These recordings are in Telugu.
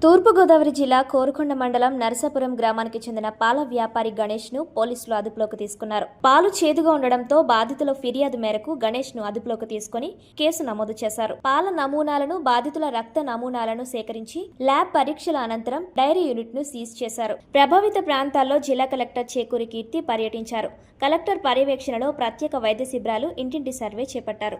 తూర్పుగోదావరి జిల్లా కోరుకొండ మండలం నరసాపురం గ్రామానికి చెందిన పాల వ్యాపారి గణేష్ ను పోలీసులు అదుపులోకి తీసుకున్నారు. పాలు చేదుగా ఉండడంతో బాధితుల ఫిర్యాదు మేరకు గణేష్ ను అదుపులోకి తీసుకుని కేసు నమోదు చేశారు. పాల నమూనాలను, బాధితుల రక్త నమూనాలను సేకరించి ల్యాబ్ పరీక్షల అనంతరం డైరీ యూనిట్ ను సీజ్ చేశారు. ప్రభావిత ప్రాంతాల్లో జిల్లా కలెక్టర్ చేకూరి కీర్తి పర్యటించారు. కలెక్టర్ పర్యవేక్షణలో ప్రత్యేక వైద్య శిబిరాలు, ఇంటింటి సర్వే చేపట్టారు.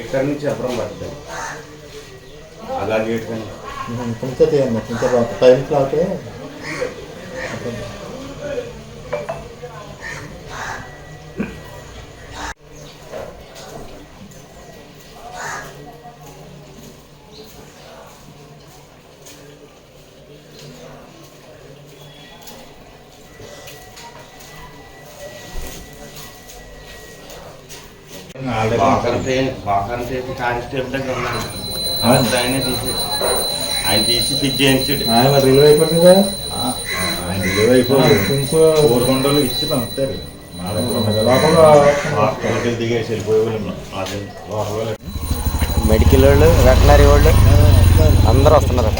ఇక్కడ నుంచి అప్పుడు పడుతుంది అలా చేయటం కొంచెం తీయండి, కొంచెం టైంకి అవుతే కానిస్టేబుల్ దగ్గర ఉన్నాడు. ఆయన తీసి ఫిట్ చేయించాడు. ఆయన రిలీవ్ అయిపోయిందిగా, ఆయన రిలీవ్ అయిపోయి ఇంకో 4 గంటలు ఇచ్చి పంపుతారు. దిగేసి వెళ్ళిపోయే మెడికల్ వాళ్ళు, వెటనరీ వాళ్ళు అందరూ వస్తున్నారు.